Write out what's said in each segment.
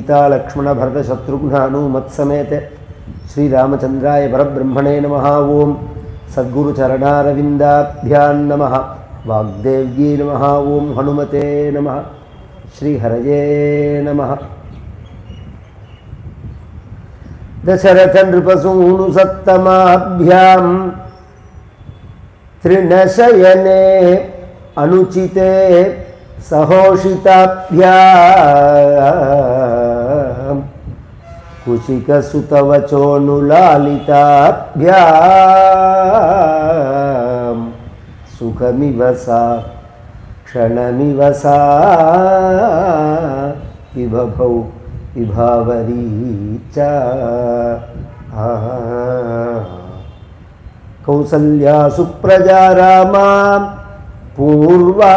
सीता लक्ष्मण भरत शत्रुघ्न हनुमत् समेत श्री रामचंद्राय परब्रह्मणे नमः। ओम सद्गुरु चरणारविंदाभ्यां नमः। वाग्देव्यै नमः। ओम हनुमते नमः। श्री हरये नमः। दशरथ नृपसूनु सत्तमाभ्यां तृणशयने अनुचिते सहोषिताभ्यां कुशिकसुतवचोनुलालिताभ्यां सुखमिव सा क्षणमिव सा विभवौ विभावरी च। कौसल्या सुप्रजा रामा पूर्वा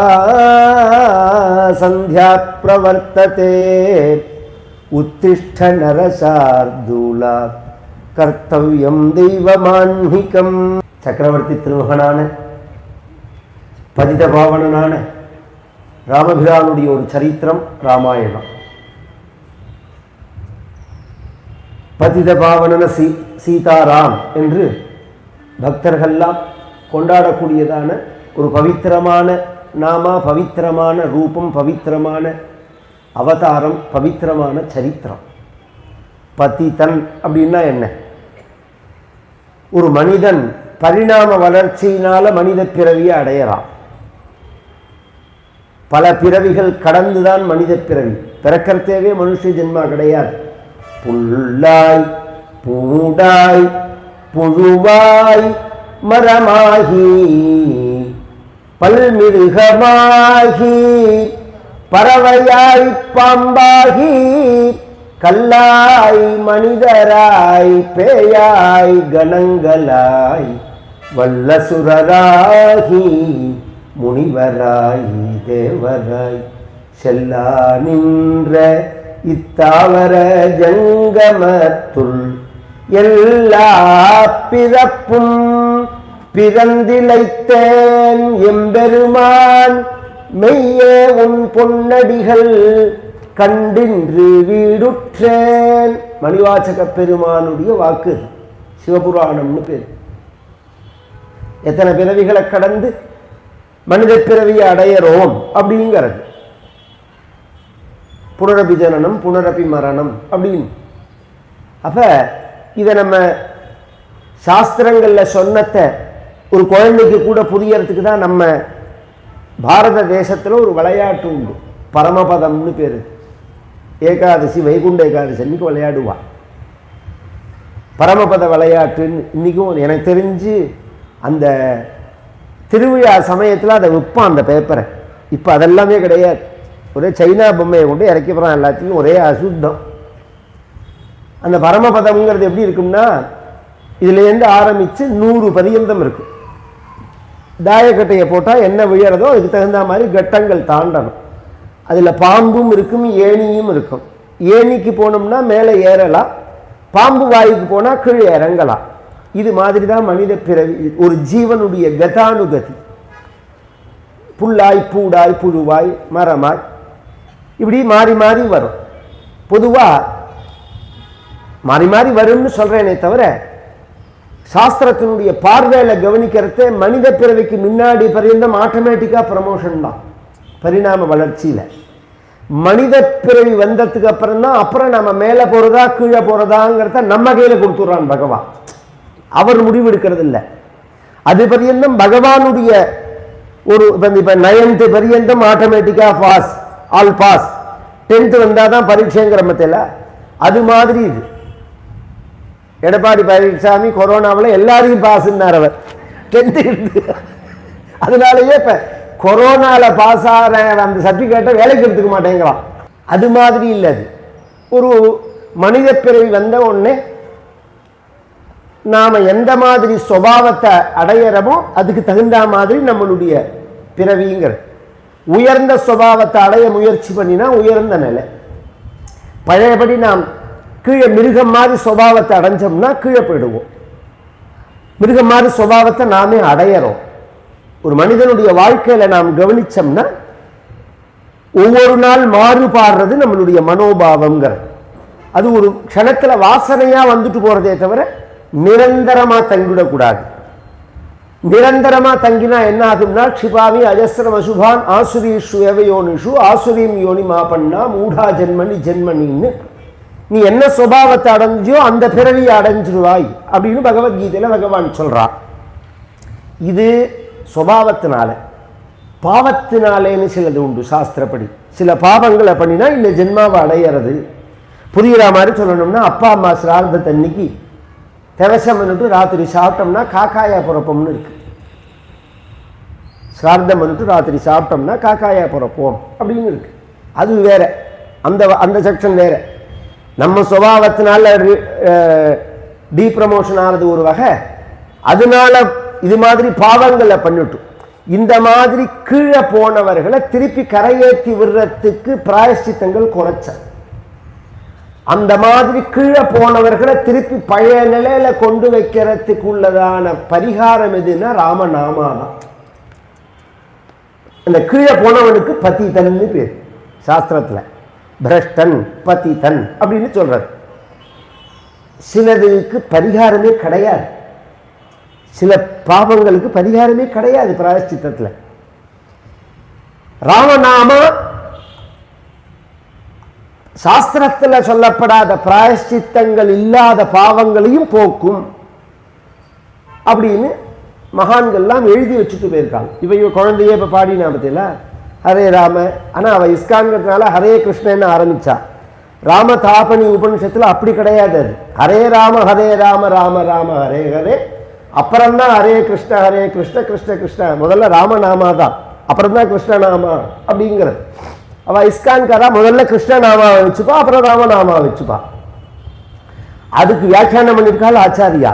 संध्या प्रवर्तते उत्तिष्ठ नरशार्दूला कर्तव्यं दैवमान्हिकं। चक्रवर्ती திருமகனான பதித பாவனனான ராமபிரானுடைய ஒரு சரித்திரம் ராமாயணம். பதித பாவனன சீதாராம் என்று பக்தர்கள்லாம் கொண்டாடக்கூடியதான ஒரு பவித்திரமான நாமா, பவித்திரமான ரூபம், பவித்திரமான அவதாரம், பவித்திரமான சரித்திரம். பதிதன் அப்படின்னா என்ன? ஒரு மனிதன் பரிணாம வளர்ச்சியினால மனித பிறவியை அடையறான். பல பிறவிகள் கடந்துதான் மனித பிறவி. பிறக்கிறதேவே மனுஷ ஜென்மா கிடையாது. புல்லாய் பூடாய் புழுவாய் மரமாகி பல்மிருகமாகி பறவையாய் பாம்பாகி கல்லாய் மனிதராய் பேயாய் கணங்களாய் வல்லசுரராகி முனிவராய் தேவராய் செல்லா நின்ற இத்தாவர ஜங்கமத்துள் எல்லா பிறப்பும் பிறந்திலைத்தேன் எம்பெருமான் மெய்யே உன் பொன்னடிகள் கண்டின்று வீடுற்றேன். மணிவாசக பெருமானுடைய வாக்கு. சிவபுராணம்னு பேர். எத்தனை பிறவிகளை கடந்து மனித பிறவியை அடையறோம் அப்படிங்கிறது. புனரபி ஜனனம் புனரபி மரணம் அப்படின்னு. அப்ப இதை நம்ம சாஸ்திரங்கள்ல சொன்னத்தை ஒரு குழந்தைக்கு கூட புரியறதுக்கு தான் நம்ம பாரத தேசத்துல ஒரு விளையாட்டு உண்டு. பரமபதம்னு பேரு. ஏகாதசி வைகுண்ட ஏகாதசி அன்னைக்கு விளையாடுவா. பரமபத விளையாட்டுன்னு இன்னைக்கும் எனக்கு தெரிஞ்சு அந்த திருவிழா சமயத்தில் அதை விற்பான் அந்த பேப்பரை. இப்போ அதெல்லாமே கிடையாது. ஒரே சைனா பொம்மையை கொண்டு இறக்கி போகிறான். எல்லாத்தையும் ஒரே அசுத்தம். அந்த பரமபதம்ங்கிறது எப்படி இருக்கும்னா, இதுலேருந்து ஆரம்பித்து 100 பரியந்தம் இருக்கும். தாயக்கட்டையை போட்டால் என்ன விழறதோ அதுக்கு தகுந்த மாதிரி கட்டங்கள் தாண்டணும். அதில் பாம்பும் இருக்கும், ஏணியும் இருக்கும். ஏணிக்கு போனோம்னா மேலே ஏறலாம், பாம்பு வாய்க்கு போனால் கீழே இறங்கலாம். இது மாதிரி தான் மனித பிறவி. ஒரு ஜீவனுடைய கதானுகதி. புல்லாய் பூடாய் புழுவாய் மரமாய் இப்படி மாறி மாறி வரும். பொதுவாக மாறி மாறி வரும்னு சொல்கிறேனே தவிர, சாஸ்திரத்தினுடைய பார்வையில் கவனிக்கிறத மனித பிறவிக்கு முன்னாடி பரியந்தம் ஆட்டோமேட்டிக்காக ப்ரமோஷன் தான் பரிணாம வளர்ச்சியில். மனித பிறவி வந்ததுக்கு அப்புறம் தான் அப்புறம் நம்ம மேலே போகிறதா கீழே போகிறதாங்கிறத நம்ம கையில் கொடுத்துட்றான் பகவான். அவர் முடிவெடுக்கிறது இல்லை. அது பரியந்தம் பகவானுடைய ஒரு இப்போ 9th பரியந்தம் ஆட்டோமேட்டிக்காக பாஸ், ஆல் பாஸ். 10th வந்தால் தான் பரீட்சைங்கிற மத்தியில். அது மாதிரி இது. எடப்பாடி பழனிசாமி கொரோனாவில் எல்லாரையும் பாஸ்ன்னார் அவர். 10th இருந்து. அதனாலேயே இப்போ கொரோனாவில் பாஸ் ஆகிற அந்த சர்டிஃபிகேட்டை வேலைக்கு எடுத்துக்க மாட்டேங்கிறான். அது மாதிரி இல்லை. அது ஒரு மனித பிறவி வந்த உடனே நாம் எந்த மாதிரி சுபாவத்தை அடையிறமோ அதுக்கு தகுந்த மாதிரி நம்மளுடைய பிறவிங்கிற உயர்ந்த சுபாவத்தை அடைய முயற்சி பண்ணினா உயர்ந்த நிலை. பழையபடி நாம் கீழே மிருகம் மாதிரி சுபாவத்தை அடைஞ்சோம்னா கீழே போயிடுவோம். மிருகம் மாதிரி சுபாவத்தை நாமே அடையிறோம். ஒரு மனிதனுடைய வாழ்க்கையில நாம் கவனிச்சோம்னா ஒவ்வொரு நாள் மாறுபாடுறது நம்மளுடைய மனோபாவம்ங்கிறது. அது ஒரு க்ஷணத்துல வாசனையா வந்துட்டு போறதே தவிர நிரந்தரமா தங்கிவிடக்கூடாது. நிரந்தரமா தங்கினா என்ன ஆகும்னா க்ஷிபாமி அஜஸ்ரம் அசுபான் ஆசுரீஷு எவயோனிஷு ஆசுரீம் யோனி மாபண்ணா மூடா ஜென்மனி ஜென்மனின்னு நீ என்ன சுபாவத்தை அடைஞ்சியோ அந்த பிறவியை அடைஞ்சிருவாய் அப்படின்னு பகவத்கீதையில பகவான் சொல்றான். இது சுபாவத்தினால. பாவத்தினாலேன்னு சிலது உண்டு சாஸ்திரப்படி. சில பாவங்களை பண்ணினா இந்த ஜென்மாவை அடையிறது. புரியுற மாதிரி சொல்லணும்னா அப்பா அம்மா சிரார்த்தன்னைக்கு திவசம் பண்ணிட்டு ராத்திரி சாப்பிட்டோம்னா காக்காயா பிறப்போம்னு இருக்கு. சிரார்த்தம் பண்ணிட்டு ராத்திரி சாப்பிட்டோம்னா காக்காயா பிறப்போம் அப்படின்னு இருக்கு. அது வேற, அந்த செக்ஷன் வேற. நம்ம சுபாவத்தினால டீப்ரமோஷன் ஆனது ஒரு வகை. அதனால இது மாதிரி பாவங்களை பண்ணிட்டு இந்த மாதிரி கீழே போனவர்களை திருப்பி கரையேற்றி விடுறதுக்கு பிராயஷ்சித்தங்கள் குறைச்ச. அந்த மாதிரி கீழே போனவர்களை திருப்பி பழைய நிலையில கொண்டு வைக்கிறதுக்கு உள்ளதான பரிகாரம் எதுன்னா ராமநாமாதான். அந்த கீழே போனவனுக்கு பதிதன்னு பேர் சாஸ்திரத்துல. பிரஷ்டன் பதிதன் அப்படின்னு சொல்றாரு. சிலதுக்கு பரிகாரமே கிடையாது. சில பாவங்களுக்கு பரிகாரமே கிடையாது பிராயஷ்சித்தத்துல. ராமநாமா சாஸ்திரத்துல சொல்லப்படாத பிராயஷ்சித்தங்கள் இல்லாத பாவங்களையும் போக்கும் அப்படின்னு மகான்கள்லாம் எழுதி வச்சுட்டு போயிருக்காங்க. இவ குழந்தையே இப்ப பாடினா பத்தியில ஹரே ராம. ஆனா அவ இஸ்கான்கிறதுனால ஹரே கிருஷ்ணன்னு ஆரம்பிச்சா. ராம தாபனி உபனிஷத்துல அப்படி கிடையாது. அது ஹரே ராம ராம ராம ஹரே ஹரே, அப்புறம்தான் ஹரே கிருஷ்ண கிருஷ்ண கிருஷ்ண. முதல்ல ராமநாமா தான், அப்புறம்தான் கிருஷ்ணநாமா அப்படிங்கிறது. அவ இஸ்கான்காரா முதல்ல கிருஷ்ணநாமாவை வச்சுப்பா, அப்புறம் ராமநாமா வச்சுப்பா. அதுக்கு வியாக்கியானம் பண்ணியிருக்காள் ஆச்சாரியா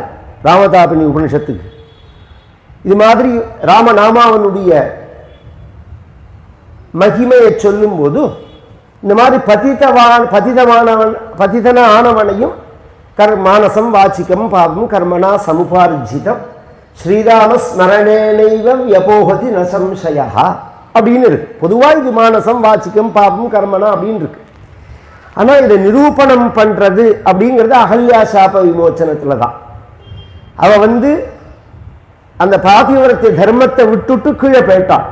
ராமதாபினி உபனிஷத்துக்கு. இது மாதிரி ராமநாமாவனுடைய மகிமையை சொல்லும் போது இந்த மாதிரி பதிதன ஆனவனையும் மானசம் வாச்சிக்கம் பாபம் கர்மனா சமுபார்ஜிதம் ஸ்ரீராம ஸ்மரணேனைவ யபோகதி ந சம்சயா அப்படின்னு இருக்கு. பொதுவாக இது மானசம் வாச்சிக்கம் பாபம் கர்மனா அப்படின்னு இருக்கு. ஆனா இதை நிரூபணம் பண்றது அப்படிங்கிறது அகல்யா சாப விமோச்சனத்துல தான். அவ அந்த பாதிவிரத்தை தர்மத்தை விட்டுட்டு கீழே போயிட்டான்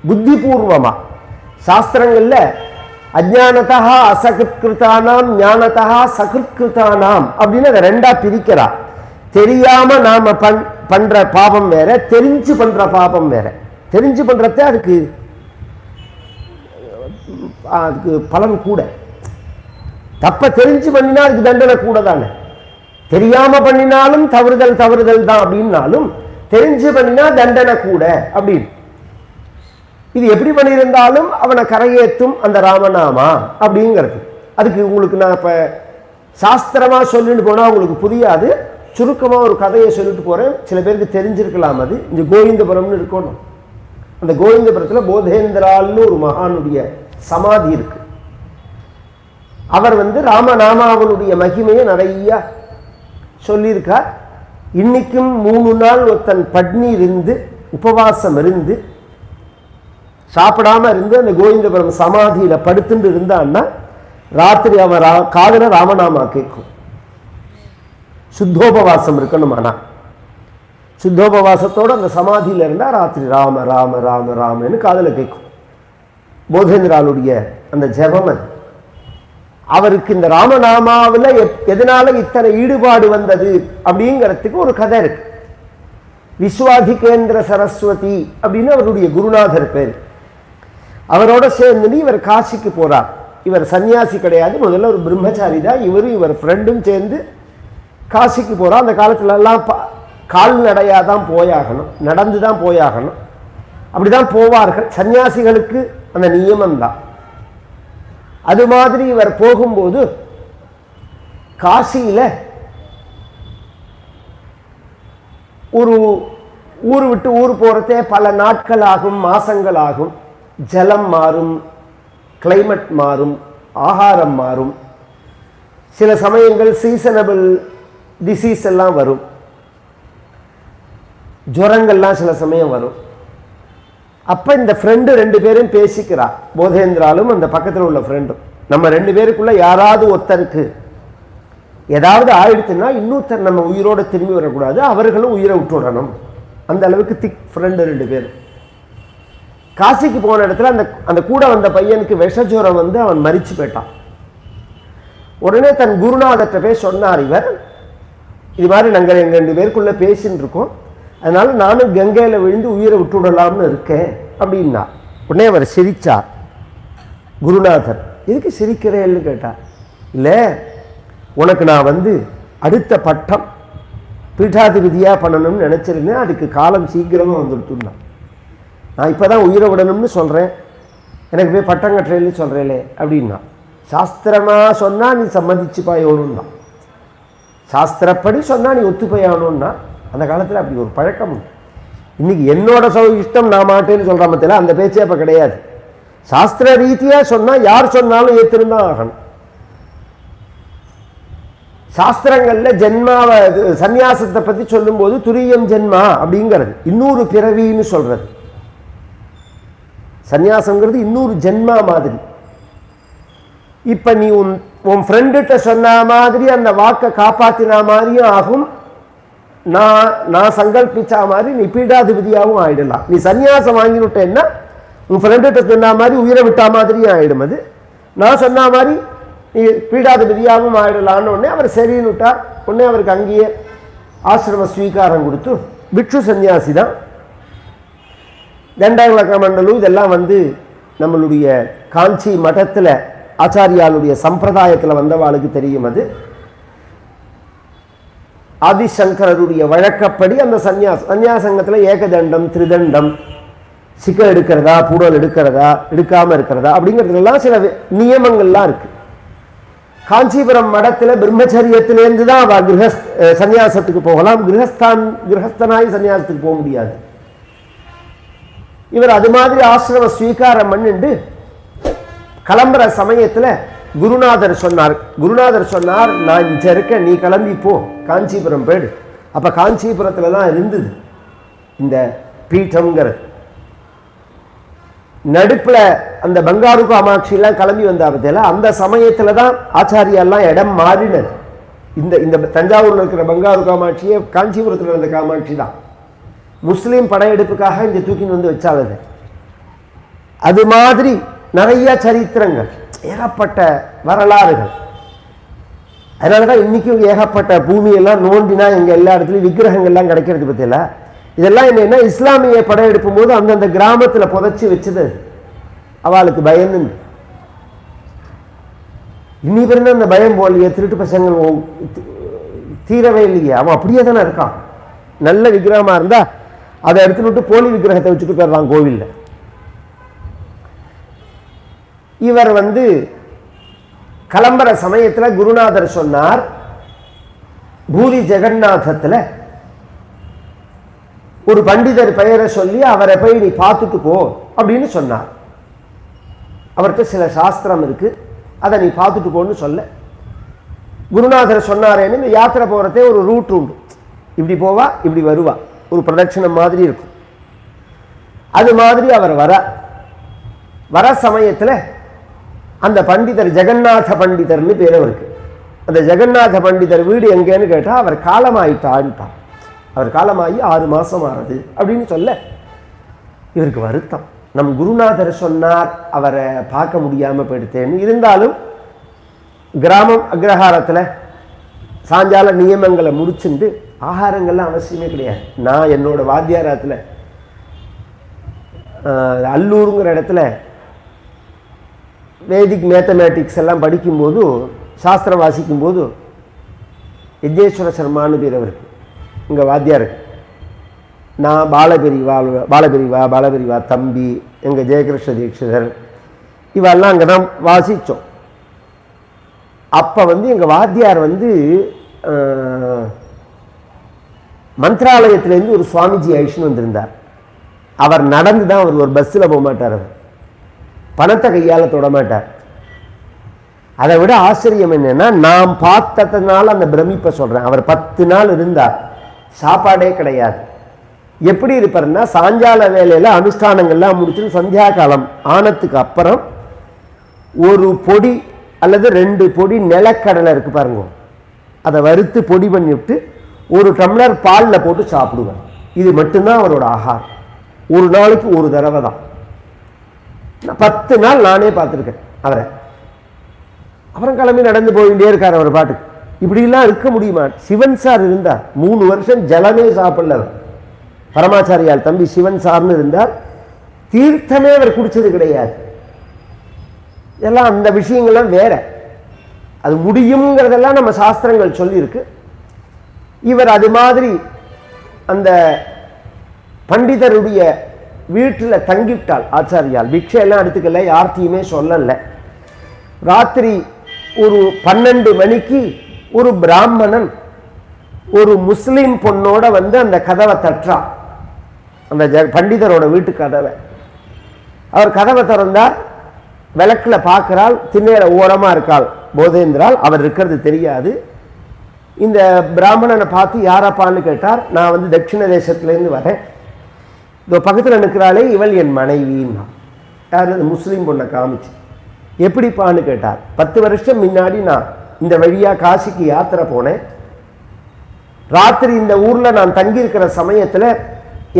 புத்திபூர்வமா. சாஸ்திரங்கள்ல அஜானதா அசகிருத்தானாம் ஞானதா சகிருத்கிருத்தானாம் அப்படின்னு அதை ரெண்டா பிரிக்கிறா. தெரியாம நாம பண்ற பாபம் வேற, தெரிஞ்சு பண்ற பாபம் வேற. தெரிஞ்சு பண்றத அதுக்கு பலன் கூட. தப்ப தெரிஞ்சு பண்ணினா அதுக்கு தண்டனை கூட தானே. தெரியாம பண்ணினாலும் தவறுதல் தான் அப்படின்னாலும் தெரிஞ்சு பண்ணினா தண்டனை கூட அப்படின்னு. இது எப்படி பண்ணியிருந்தாலும் அவனை கரையேற்றும் அந்த ராமநாமா அப்படிங்கிறது. அதுக்கு உங்களுக்கு நான் இப்ப சாஸ்திரமா சொல்லிட்டு போனா உங்களுக்கு புரியாது. சுருக்கமா ஒரு கதையை சொல்லிட்டு போறேன். சில பேருக்கு தெரிஞ்சிருக்கலாம். அது இங்க கோவிந்தபுரம்னு இருக்கணும். அந்த கோவிந்தபுரத்துல போதேந்திரால்னு ஒரு மகானுடைய சமாதி இருக்கு. அவர் ராமநாமாவனுடைய மகிமையை நிறைய சொல்லியிருக்கார். இன்னைக்கும் 3 நாள் ஒருத்தன் பட்னி இருந்து உபவாசம் இருந்து சாப்பிடாம இருந்து அந்த கோவிந்தபுரம் சமாதியில படுத்துட்டு இருந்தான்னா ராத்திரி அவன் காதுல ராமநாமா கேட்கும். சுத்தோபவாசம் இருக்கணும். ஆனா சுத்தோபவாசத்தோட அந்த சமாதியில இருந்தா ராத்திரி ராம ராம ராம ராமன்னு காதுல கேட்கும். போதேந்திராளுடைய அந்த ஜெபம் அது. அவருக்கு இந்த ராமநாமாவில் எதனால இத்தனை ஈடுபாடு வந்தது அப்படிங்கிறதுக்கு ஒரு கதை இருக்கு. விஸ்வாதிகேந்திர சரஸ்வதி அப்படின்னு அவருடைய குருநாதர் பேர். அவரோட சேர்ந்து இவர் காசிக்கு போறார். இவர் சன்னியாசி கிடையாது, முதல்ல ஒரு பிரம்மச்சாரி தான். இவர் ஃப்ரெண்டும் சேர்ந்து காசிக்கு போறார். அந்த காலத்துல எல்லாம் கால்நடையாதான் போயாகணும், நடந்துதான் போயாகணும். அப்படிதான் போவார்கள். சன்னியாசிகளுக்கு அந்த நியமம் தான். அது மாதிரி இவர் போகும்போது காசியில ஒரு ஊர் விட்டு ஊர் போறதே பல நாட்கள் ஆகும், மாசங்கள் ஆகும். ஜலம் மாறும், கிளைமேட் மாறும், ஆகாரம் மாறும். சில சமயங்கள் சீசனபிள் டிசீஸ் எல்லாம் வரும், ஜுரங்கள்லாம் சில சமயம் வரும். அப்ப இந்த ஃப்ரெண்டு 2 பேரும் பேசிக்கிறா. போதேந்திராலும் அந்த பக்கத்தில் உள்ள ஃப்ரெண்டும் நம்ம 2 பேருக்குள்ள யாராவது ஒருத்தருக்கு ஏதாவது ஆயிடுச்சுன்னா இன்னொருத்தர் நம்ம உயிரோடு திரும்பி வரக்கூடாது, அவர்களும் உயிரை விட்டு விடணும். அந்த அளவுக்கு திக் ஃப்ரெண்டு 2 பேர். காசிக்கு போன இடத்துல அந்த கூட வந்த பையனுக்கு விஷஜுரம் வந்து அவன் மரிச்சு போயிட்டான். உடனே தன் குருநாதர்கிட்ட போய் சொன்னார், இவர் இது மாதிரி நாங்கள் எங்கள் 2 பேருக்குள்ளே பேசின்னு இருக்கோம், அதனால நானும் கங்கையில் விழுந்து உயிரை விட்டு விடலாம்னு இருக்கேன் அப்படின்னா. உடனே அவர் சிரித்தார். குருநாதர், எதுக்கு சிரிக்கிறேன்னு கேட்டார். இல்லை, உனக்கு நான் வந்து அடுத்த பட்டம் பீட்டாதிபதியாக பண்ணணும்னு நினச்சிருந்தேன், அதுக்கு காலம் சீக்கிரமாக வந்துடுத்துன்னா. நான் இப்போ தான் உயிரை விடணும்னு சொல்கிறேன், எனக்கு போய் பட்டம் கட்டுறேன்னு சொல்கிறேலே அப்படின்னா. சாஸ்திரமாக சொன்னால் நீ சம்மதிச்சு பாயணும்னா, சாஸ்திரப்படி சொன்னால் நீ ஒத்து போயாகணும்னா. அந்த காலத்தில் அப்படி ஒரு பழக்கம் உண்டு. இன்றைக்கி என்னோட இஷ்டம் நான் மாட்டேன்னு சொல்கிற மத்தியில் அந்த பேச்சே அப்போ கிடையாது. சாஸ்திர ரீதியாக சொன்னால் யார் சொன்னாலும் ஏற்றிருந்தான் ஆகணும். சாஸ்திரங்களில் ஜென்மாவை சந்நியாசத்தை பற்றி சொல்லும்போது துரியம் ஜென்மா அப்படிங்கிறது இன்னொரு பிறவின்னு சொல்கிறது. சந்நியாசங்கிறது இன்னொரு ஜென்மா மாதிரி. இப்போ நீ உன் ஃப்ரெண்டுகிட்ட சொன்ன மாதிரி அந்த வாக்கை காப்பாற்றின மாதிரியும் ஆகும், நான் சங்கல்பிச்சா மாதிரி நீ பீடாதிபதியாகவும் ஆயிடலாம். நீ சன்னியாசம் வாங்கிவிட்டேன்னா உன் ஃப்ரெண்டுகிட்ட சொன்ன மாதிரி உயிரை விட்டா மாதிரியும் ஆயிடும். அது நான் சொன்ன மாதிரி நீ பீடாதிபதியாகவும் ஆயிடலான்னு உடனே அவர் சரின்னு விட்டார். உடனே அவருக்கு அங்கேயே ஆசிரம ஸ்வீகாரம் கொடுத்து பிக்ஷு சன்னியாசி தான். தண்டகலக்க மண்டலம் இதெல்லாம் வந்து நம்மளுடைய காஞ்சி மடத்தில் ஆச்சாரியாளுடைய சம்பிரதாயத்தில் வந்தவாளுக்கு தெரியும். அது ஆதிசங்கரருடைய வழக்கப்படி அந்த சந்நியாசங்கத்தில் ஏகதண்டம், திரிதண்டம், சிக்கல் எடுக்கிறதா, பூடல் எடுக்கிறதா, எடுக்காமல் இருக்கிறதா அப்படிங்கிறதுலாம் சில நியமங்கள்லாம் இருக்கு. காஞ்சிபுரம் மடத்தில் பிரம்மச்சரியத்திலேருந்து தான் அவள் சன்னியாசத்துக்கு போகலாம், கிரகஸ்தனாய் சன்னியாசத்துக்கு போக முடியாது. இவர் அது மாதிரி ஆசிரம ஸ்வீகாரம் பண்ணிண்டு கிளம்புற சமயத்தில் குருநாதர் சொன்னார், நான் இங்க இருக்க, நீ கிளம்பி போ, காஞ்சிபுரம் போயிடு. அப்போ காஞ்சிபுரத்தில் தான் இருந்தது இந்த பீட்டம்ங்கிறது. நடுப்புல அந்த பங்காரு காமாட்சியெல்லாம் கிளம்பி வந்தா பத்தியில அந்த சமயத்தில் தான் ஆச்சாரியெல்லாம் இடம் மாறினது. இந்த தஞ்சாவூரில் இருக்கிற பங்காரு காமாட்சியே காஞ்சிபுரத்தில் இருந்த காமாட்சி தான். முஸ்லீம் படையெடுப்புக்காக இங்கே தூக்கின்னு வந்து வச்சாலது. அது மாதிரி நிறைய சரித்திரங்கள், ஏகப்பட்ட வரலாறுகள். அதனால தான் இன்றைக்கும் ஏகப்பட்ட பூமியெல்லாம் நோண்டினா எங்கள் எல்லா இடத்துலையும் விக்கிரகங்கள்லாம் கிடைக்கிறது பற்றியில. இதெல்லாம் என்னென்னா இஸ்லாமிய படையெடுப்பும் போது அந்தந்த கிராமத்தில் புதைச்சி வச்சது. அவளுக்கு பயந்து இன்னி பிறந்த அந்த பயம் போலையே, திருட்டு பசங்கள் தீரவே இல்லையே, அவன் அப்படியே தானே இருக்கான். நல்ல விக்கிரகமாக இருந்தால் அதை எடுத்துட்டு விட்டு போலி விக்கிரகத்தை வச்சுட்டு போயிடலாம் கோவிலில். இவர் வந்து கிளம்புற சமயத்தில் குருநாதர் சொன்னார், பூரி ஜெகநாதத்தில் ஒரு பண்டிதர் பெயரை சொல்லி அவரை போய் நீ பார்த்துட்டு போ அப்படின்னு சொன்னார். அவர்கிட்ட சில சாஸ்திரம் இருக்கு, அதை நீ பார்த்துட்டு போன்னு சொல்ல. குருநாதர் சொன்னாரேன்னு இந்த யாத்திரை போகிறதே ஒரு ரூட் உண்டு. இப்படி போவா, இப்படி வருவா, ஒரு பிரதட்சணம் மாதிரி இருக்கும். அது மாதிரி அவர் வர சமயத்தில் அந்த பண்டிதர் ஜெகநாத பண்டிதர்னு பேர் அவருக்கு. அந்த ஜெகநாத பண்டிதர் வீடு எங்கேன்னு கேட்டால் அவர் காலமாயிட்டான்ட்டான். அவர் காலமாகி 6 மாதம் ஆறுது அப்படின்னு சொல்ல இவருக்கு வருத்தம். நம் குருநாதர் சொன்னார் அவரை பார்க்க முடியாமல் போயிடுத்தேன்னு. இருந்தாலும் கிராமம் அக்ரஹாரத்தில் சாயங்கால நியமங்களை முடிச்சுட்டு ஆகாரங்கள்லாம் அவசியமே கிடையாது. நான் என்னோட வாத்தியாரத்தில் அல்லூருங்கிற இடத்துல வேதிக் மேத்தமேட்டிக்ஸ் எல்லாம் படிக்கும்போது, சாஸ்திரம் வாசிக்கும்போது, யஜ்ஞேஸ்வர சர்மான்னு பேர் அவருக்கு, இங்கே வாத்தியாருக்கு. நான் பாலபிரிவா தம்பி, எங்கள் ஜெயகிருஷ்ண தீட்சிதர் இவெல்லாம் அங்கே தான் வாசித்தோம். அப்போ வந்து எங்கள் வாத்தியார் வந்து மந்திராலயத்திலேருந்து ஒரு சுவாமிஜி ஐஷன் வந்திருந்தார். அவர் நடந்து தான், அவர் ஒரு பஸ்ஸில் போக மாட்டார், அவர் பணத்தை கையால் தொட மாட்டார். அதை விட ஆச்சரியம் என்னன்னா, நான் பார்த்ததுனால அந்த பிரமிப்பை சொல்கிறேன். அவர் 10 நாள் இருந்தார், சாப்பாடே கிடையாது. எப்படி இருப்பார்னா, சாயங்கால வேலையில் அனுஷ்டானங்கள்லாம் முடிச்சுட்டு சந்தியா காலம் ஆனத்துக்கு அப்புறம் ஒரு பொடி அல்லது 2 பொடி நிலக்கடலை இருக்கு பாருங்க, அதை வறுத்து பொடி பண்ணிவிட்டு 1 டம்ளர் பாலில் போட்டு சாப்பிடுவேன். இது மட்டும்தான் அவரோட ஆகாரம். ஒரு நாளைக்கு 1 தடவை தான். 10 நாள் நானே பார்த்துருக்கேன் அவரை. அப்புறம் கிளம்பி நடந்து போயிட்டே இருக்கார் அவர் பாட்டுக்கு. இப்படிலாம் இருக்க முடியுமா? சிவன் சார் இருந்தார் 3 வருஷம் ஜலமே சாப்பிடல. பரமாச்சாரியால் தம்பி சிவன் சார்னு இருந்தார். தீர்த்தமே அவர் குடிச்சது கிடையாது. இதெல்லாம் அந்த விஷயங்கள்லாம் வேற. அது முடியுங்கிறதெல்லாம் நம்ம சாஸ்திரங்கள் சொல்லியிருக்கு. இவர் அது மாதிரி அந்த பண்டிதருடைய வீட்டில் தங்கிவிட்டால் ஆச்சாரியால் பிக்ஷையெல்லாம் எடுத்துக்கல, யார்த்தையுமே சொல்லலை. ராத்திரி ஒரு 12 மணிக்கு ஒரு பிராமணன் ஒரு முஸ்லீம் பொண்ணோட வந்து அந்த கதவை தட்டுறா, அந்த பண்டிதரோட வீட்டு கதவை. அவர் கதவை திறந்தார், விளக்கில் பார்க்கிறாள், திண்ணையில ஓரமாக இருக்காள் போதேந்திரால். அவர் இருக்கிறது தெரியாது. இந்த பிராமணனை பார்த்து யாரப்பான்னு கேட்டார். நான் வந்து தட்சிண தேசத்துலேருந்து வரேன், இதோ பக்கத்தில் நிற்கிறாளே இவள் என் மனைவின்னா. யார்? முஸ்லீம் பொண்ணை காமிச்சு. எப்படிப்பான்னு கேட்டார். 10 வருஷம் முன்னாடி நான் இந்த வழியாக காசிக்கு யாத்திரை போனேன். ராத்திரி இந்த ஊரில் நான் தங்கியிருக்கிற சமயத்தில்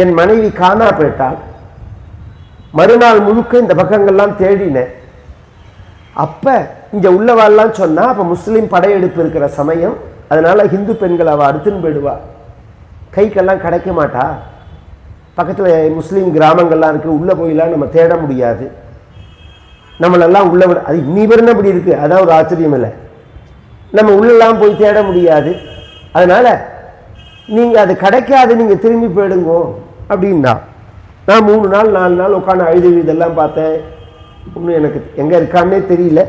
என் மனைவி காணா போயிட்டாள். மறுநாள் முழுக்க இந்த பக்கங்கள்லாம் தேடினேன். அப்போ இங்கே உள்ளவாள்லாம் சொன்னா, அப்போ முஸ்லீம் படையெடுப்பு இருக்கிற சமயம், அதனால ஹிந்து பெண்கள் அவள் அடுத்துன்னு போயிடுவா, கைக்கெல்லாம் கிடைக்க மாட்டா, பக்கத்தில் முஸ்லீம் கிராமங்கள்லாம் இருக்குது, உள்ளே போயெல்லாம் நம்ம தேட முடியாது, நம்மளெல்லாம் உள்ள விட, அது இன்னி வரைக்கும் அப்படி இருக்குது, அதான் ஒரு ஆச்சரியம் இல்லை, நம்ம உள்ளெல்லாம் போய் தேட முடியாது, அதனால நீங்கள் அது கிடைக்காது, நீங்கள் திரும்பி போயிடுங்கோ அப்படின்னா. நான் 3 நாள் 4 நாள் உட்காந்து அழுது இதெல்லாம் பார்த்தேன். இன்னும் எனக்கு எங்கே இருக்கான்னே தெரியல.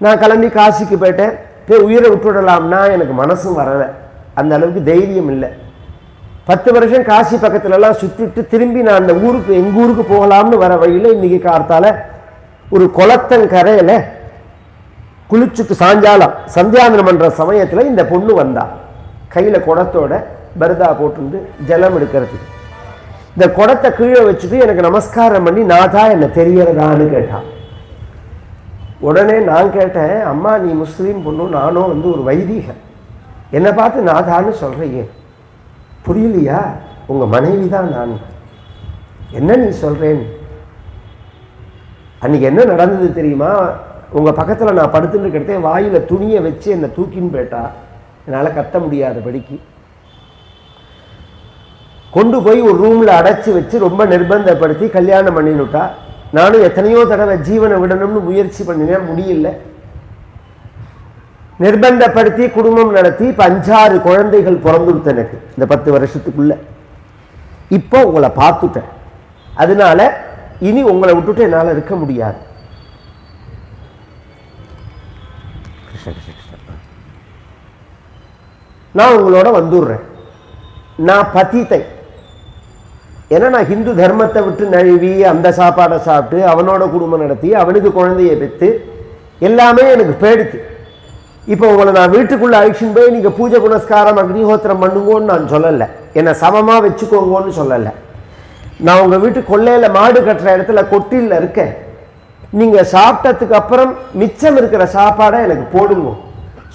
நான் கிளம்பி காசிக்கு போயிட்டேன். போய் உயிரை விட்டுவிடலாம்னா எனக்கு மனசும் வரலை, அந்த அளவுக்கு தைரியம் இல்லை. 10 வருஷம் காசி பக்கத்துலலாம் சுற்றிட்டு திரும்பி நான் அந்த ஊருக்கு எங்கள் ஊருக்கு போகலாம்னு வர வழியில் இன்றைக்கி கார்த்தால ஒரு குளத்தங்கரையில் குளிச்சுட்டு சாயங்காலம் சந்தியாவந்தனம் பண்ணுற சமயத்தில் இந்த பொண்ணு வந்தா, கையில் குடத்தோட பர்தா போட்டு ஜலம் எடுக்கிறதுக்கு. இந்த குடத்தை கீழே வச்சுட்டு எனக்கு நமஸ்காரம் பண்ணி நாதா என்ன தெரியறதான்னு கேட்டான். உடனே நான் கேட்டேன், அம்மா நீ முஸ்லீம் பொண்ணு, நானும் வந்து ஒரு வைதீகன், என்னை பார்த்து நாதான்னு சொல்கிறீங்க, புரியலையா? உங்கள் மனைவி தான் நான். என்ன நீ சொல்கிறேன்னு? அன்றைக்கி என்ன நடந்தது தெரியுமா? உங்கள் பக்கத்தில் நான் படுத்துட்டு இருக்கிறதே வாயில் துணியை வச்சு என்னை தூக்கின்னு போயிட்டா, என்னால் கத்த முடியாதபடிக்கு கொண்டு போய் ஒரு ரூமில் அடைச்சி வச்சு ரொம்ப நிர்பந்தப்படுத்தி கல்யாணம் பண்ணினுட்டா. நானும் எத்தனையோ தடவை ஜீவனை விடணும்னு முயற்சி பண்ணினேன், முடியல. நிர்பந்தப்படுத்தி குடும்பம் நடத்தி இப்போ 5-6 குழந்தைகள் பிறந்துடுத்து எனக்கு இந்த 10 வருஷத்துக்குள்ள. இப்போ உங்களை பார்த்துட்டேன், அதனால இனி உங்களை விட்டுட்டு என்னால் இருக்க முடியாது. நான் உங்களோட வந்துடுறேன். நான் பத்தித்தை, ஏன்னா நான் ஹிந்து தர்மத்தை விட்டு நழுவி அந்த சாப்பாடை சாப்பிட்டு அவனோட குடும்பம் நடத்தி அவனுக்கு குழந்தையை பெற்று எல்லாமே எனக்கு போயிடுத்து. இப்போ உங்களை நான் வீட்டுக்குள்ளே அழிச்சுன்னு போய் நீங்கள் பூஜை புனஸ்காரம் அக்னிஹோத்திரம் பண்ணுங்கன்னு நான் சொல்லலை, என்னை சமமாக வச்சுக்கோங்கன்னு சொல்லலை. நான் உங்கள் வீட்டு கொள்ளையில் மாடு கட்டுற இடத்துல கொட்டில் இருக்கேன், நீங்கள் சாப்பிட்டதுக்கு அப்புறம் மிச்சம் இருக்கிற சாப்பாடை எனக்கு போடுங்க,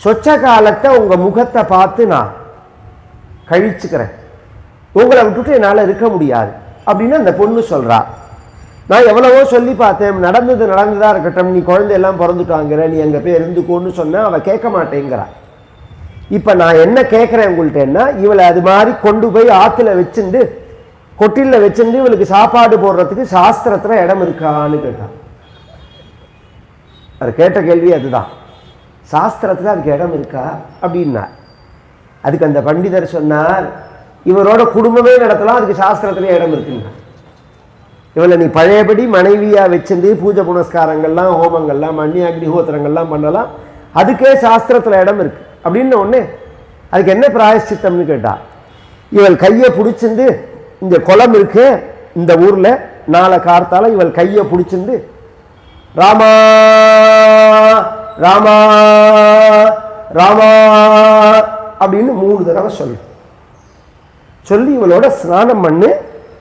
சொச்ச காலத்தை உங்கள் முகத்தை பார்த்து நான் கழிச்சுக்கிறேன், உங்களை விட்டுட்டு என்னால் இருக்க முடியாது அப்படின்னு அந்த பொண்ணு சொல்கிறா. நான் எவ்வளவோ சொல்லி பார்த்தேன், நடந்ததாக இருக்கட்டும், நீ குழந்தையெல்லாம் பிறந்துட்டாங்கிற, நீ எங்கள் போய் இருந்துக்கோன்னு சொன்னால் அவள் கேட்க மாட்டேங்கிறா. இப்போ நான் என்ன கேட்குறேன் உங்கள்கிட்டன்னா, இவளை அது மாதிரி கொண்டு போய் ஆற்றுல வச்சுட்டு கொட்டிலில் வச்சுட்டு இவளுக்கு சாப்பாடு போடுறதுக்கு சாஸ்திரத்தில் இடம் இருக்கான்னு கேட்டான். அது கேட்ட கேள்வி அதுதான், சாஸ்திரத்தில் அதுக்கு இடம் இருக்கா அப்படின்னா. அதுக்கு அந்த பண்டிதர் சொன்னார், இவரோட குடும்பமே நடத்தலாம், அதுக்கு சாஸ்திரத்திலே இடம் இருக்குங்க. இவளை நீ பழையபடி மனைவியாக வச்சிருந்து பூஜை புனஸ்காரங்கள்லாம் ஹோமங்கள்லாம் பண்ணி அக்னிஹோத்திரங்கள்லாம் பண்ணலாம், அதுக்கே சாஸ்திரத்தில் இடம் இருக்கு அப்படின்னு ஒன்று. அதுக்கு என்ன பிராயஷ்சித்தம்னு கேட்டா, இவள் கையை பிடிச்சிருந்து, இந்த குளம் இருக்கு இந்த ஊரில், நாளை கார்த்தால இவள் கையை பிடிச்சிருந்து ராமா ராமா ராமா அப்படின்னு 3 தடவை சொல்லி இவளோட ஸ்நானம் பண்ணு,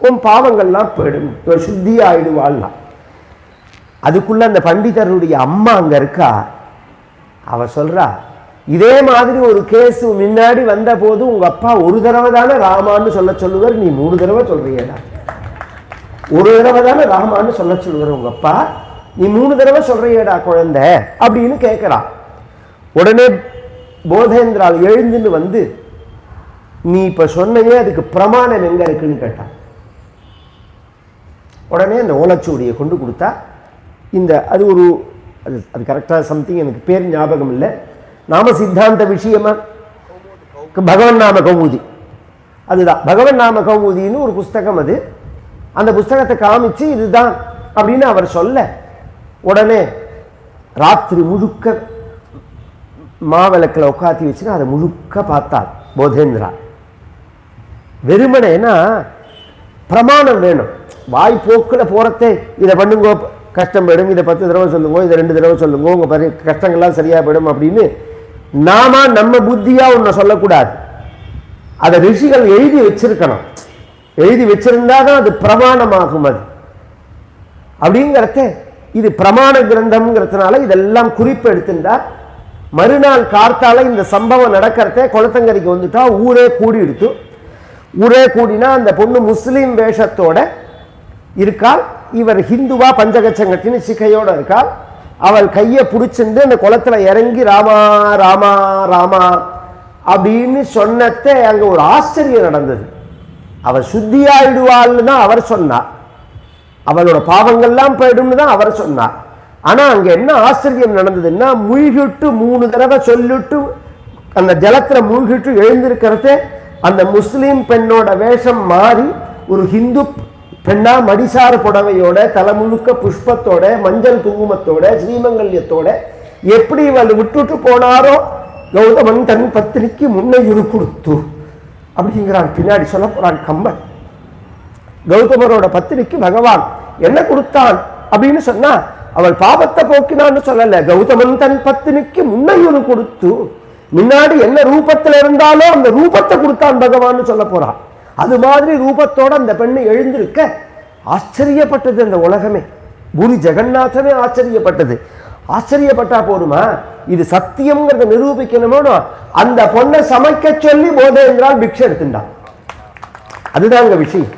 உன் பாவங்கள்லாம் போயிடும், இவள் சுத்தி ஆயிடுவாள்லாம். அதுக்குள்ள அந்த பண்டிதருடைய அம்மா அங்கே இருக்கா, அவ சொல்றா, இதே மாதிரி ஒரு கேஸ் முன்னாடி வந்த போது உங்க அப்பா ஒரு தடவை தானே ராமான்னு சொல்லுவார், நீ 3 தடவை சொல்றியடா. ஒரு தடவை தானே ராமான்னு சொல்லுவார் உங்க அப்பா, நீ 3 தடவை சொல்றியடா குழந்தை அப்படின்னு கேட்கிறா. உடனே போதேந்திரால் எழுந்துன்னு வந்து, நீ இப்ப சொன்னே அதுக்கு பிரமாணம் எங்க இருக்குன்னு கேட்டான். உடனே அந்த ஓலைச்சுவடியை கொண்டு கொடுத்தா. இந்த அது ஒரு அது கரெக்டாக சம்திங் எனக்கு பேர் ஞாபகம் இல்லை, நாம சித்தாந்த விஷயமா பகவன் நாம கௌமுதி, அதுதான் பகவன் நாம கௌமுதின்னு ஒரு புஸ்தகம். அது அந்த புஸ்தகத்தை காமிச்சு இதுதான் அப்படின்னு அவர் சொல்ல, உடனே ராத்திரி முழுக்க மாவிளக்கில் உட்காத்தி வச்சுன்னா அதை முழுக்க பார்த்தாள் போதேந்திரா. வெறுமனேனா பிரமாணம் வேணும், வாய் போக்கில் போறதே இதை பண்ணுங்கோ கஷ்டம் போயிடும், இதை 10 தடவை சொல்லுங்க, இதை 2 தடவை சொல்லுங்க, உங்க கஷ்டங்கள்லாம் சரியா போயிடும் அப்படின்னு நாம நம்ம புத்தியா ஒன்ன சொல்லக்கூடாது. அதை ரிஷிகள் எழுதி வச்சிருக்கணும், எழுதி வச்சிருந்தாதான் அது பிரமாணமாகும். அது அப்படிங்கிறத இது பிரமாண கிரந்தம்ங்கிறதுனால இதெல்லாம் குறிப்பு எடுத்துட்டா. மறுநாள் கார்த்தால இந்த சம்பவம் நடக்கிறத குளத்தங்கரைக்கு வந்துட்டா ஊரே கூடி எடுத்து. ஊரே கூடினா அந்த பொண்ணு முஸ்லீம் வேஷத்தோட இருக்காள், இவர் ஹிந்துவா பஞ்சகச்சங்கத்தின்னு சிக்கையோட இருக்காள். அவள் கையை பிடிச்சிட்டு அந்த குளத்துல இறங்கி ராமா ராமா ராமா அப்படின்னு சொன்னதே அங்க ஒரு ஆச்சரியம் நடந்தது. அவள் சுத்தியாயிடுவாள்னு தான் அவர் சொன்னார், அவளோட பாவங்கள்லாம் போயிடும்னு தான் அவர் சொன்னார். ஆனா அங்க என்ன ஆச்சரியம் நடந்ததுன்னா, மூழ்கிட்டு 3 தடவை சொல்லிட்டு அந்த ஜலத்துல மூழ்கிட்டு எழுந்திருக்கிறதே அந்த முஸ்லீம் பெண்ணோட வேஷம் மாறி ஒரு ஹிந்து பெண்ணா மடிசார புடவையோட தலைமுழுக்க புஷ்பத்தோட மஞ்சள் குங்குமத்தோட ஸ்ரீமங்கல்யத்தோட எப்படி இவள் விட்டுட்டு போனாரோ, கௌதமன் தன் பத்தினிக்கு முன்னையுறு கொடுத்து அப்படிங்கிறான். பின்னாடி சொல்ல போறான் கம்பன். கௌதமரோட பத்தினிக்கு பகவான் என்ன கொடுத்தான் அப்படின்னு சொன்னா, அவள் பாபத்தை போக்கினான்னு சொல்லல, கௌதமன் தன் பத்தினிக்கு முன்னையுறு கொடுத்து, முன்னாடி என்ன ரூபத்துல இருந்தாலோ அந்த ரூபத்தை கொடுத்தான் பகவான்னு சொல்ல போறான். அது மாதிரி ரூபத்தோட அந்த பெண்ணு எழுந்திருக்க ஆச்சரியப்பட்டது அந்த உலகமே. பூரி ஜெகநாதனே ஆச்சரியப்பட்டது. ஆச்சரியப்பட்டா போதுமா, இது சத்தியம்ங்கிறத நிரூபிக்கணுமோ, அந்த பொண்ணை சமைக்க சொல்லி போதேந்திரால் பிக்ஷை எடுத்துட்டான். அதுதான் விஷயம்.